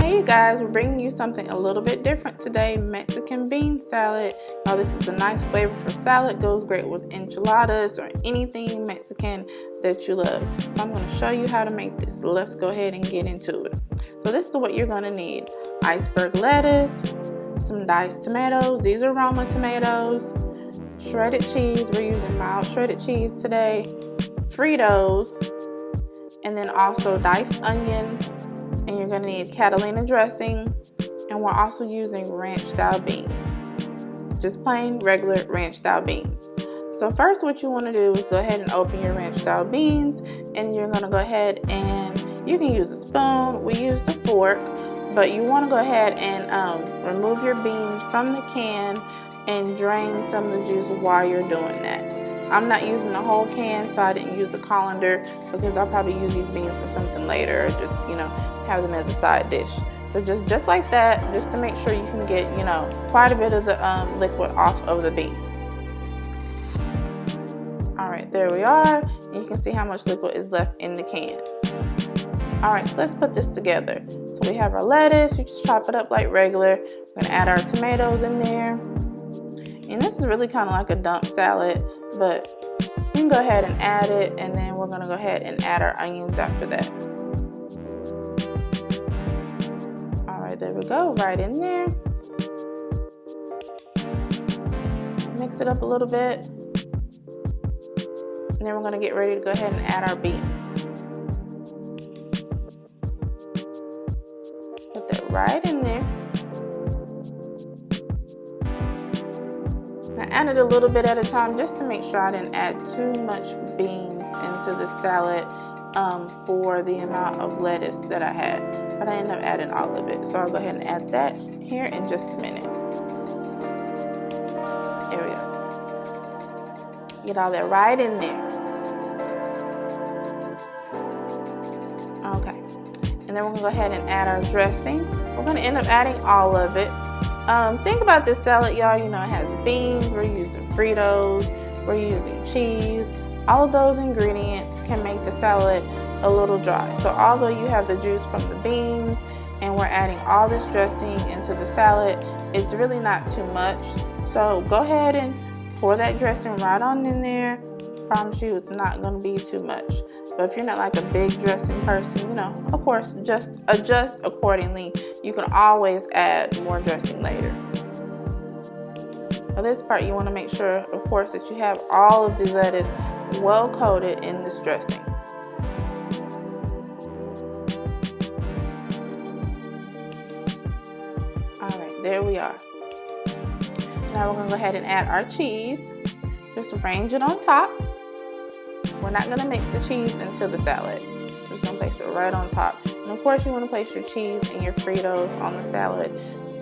Hey you guys, we're bringing you something a little bit different today, Mexican bean salad. Now this is a nice flavor for salad, goes great with enchiladas or anything Mexican that you love. So I'm going to show you how to make this. So let's go ahead and get into it. So this is what you're going to need: iceberg lettuce, some diced tomatoes, these are Roma tomatoes, shredded cheese, we're using mild shredded cheese today, Fritos, and then also diced onion. And you're going to need Catalina dressing, and we're also using ranch style beans, just plain regular ranch style beans. So first what you want to do is go ahead and open your ranch style beans, and you're going to go ahead and you can use a spoon, we used a fork, but you want to go ahead and remove your beans from the can and drain some of the juice while you're doing that. I'm not using the whole can, so I didn't use a colander because I'll probably use these beans for something later, or just, have them as a side dish. So just like that, just to make sure you can get, quite a bit of the liquid off of the beans. All right, there we are. You can see how much liquid is left in the can. All right, so let's put this together. So we have our lettuce, you just chop it up like regular. We're gonna add our tomatoes in there. And this is really kind of like a dump salad, but you can go ahead and add it, and then we're going to go ahead and add our onions after that. All right, there we go, right in there. Mix it up a little bit. And then we're going to get ready to go ahead and add our beans. Put that right in there. I added a little bit at a time just to make sure I didn't add too much beans into the salad for the amount of lettuce that I had. But I ended up adding all of it. So I'll go ahead and add that here in just a minute. There we go. Get all that right in there. Okay. And then we're going to go ahead and add our dressing. We're going to end up adding all of it. Think about this salad, y'all. It has beans, we're using Fritos, we're using cheese. All of those ingredients can make the salad a little dry. So although you have the juice from the beans and we're adding all this dressing into the salad, it's really not too much. So go ahead and pour that dressing right on in there. Promise you it's not going to be too much. But if you're not like a big dressing person, of course, just adjust accordingly. You can always add more dressing later. For this part, you want to make sure, of course, that you have all of the lettuce well coated in this dressing. All right, there we are. Now we're going to go ahead and add our cheese. Just arrange it on top. We're not going to mix the cheese into the salad. We're just going to place it right on top. And of course, you want to place your cheese and your Fritos on the salad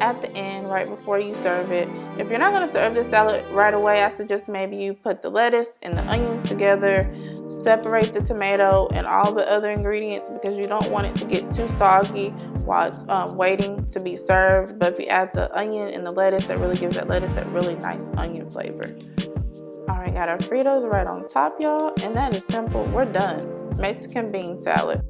at the end, right before you serve it. If you're not going to serve this salad right away, I suggest maybe you put the lettuce and the onions together, separate the tomato and all the other ingredients, because you don't want it to get too soggy while it's waiting to be served. But if you add the onion and the lettuce, that really gives that lettuce that really nice onion flavor. All right, got our Fritos right on top, y'all, and that is simple. We're done. Mexican bean salad.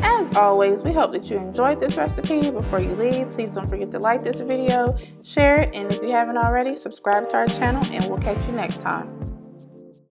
As always, we hope that you enjoyed this recipe. Before you leave, please don't forget to like this video, share it, and if you haven't already, subscribe to our channel, and we'll catch you next time.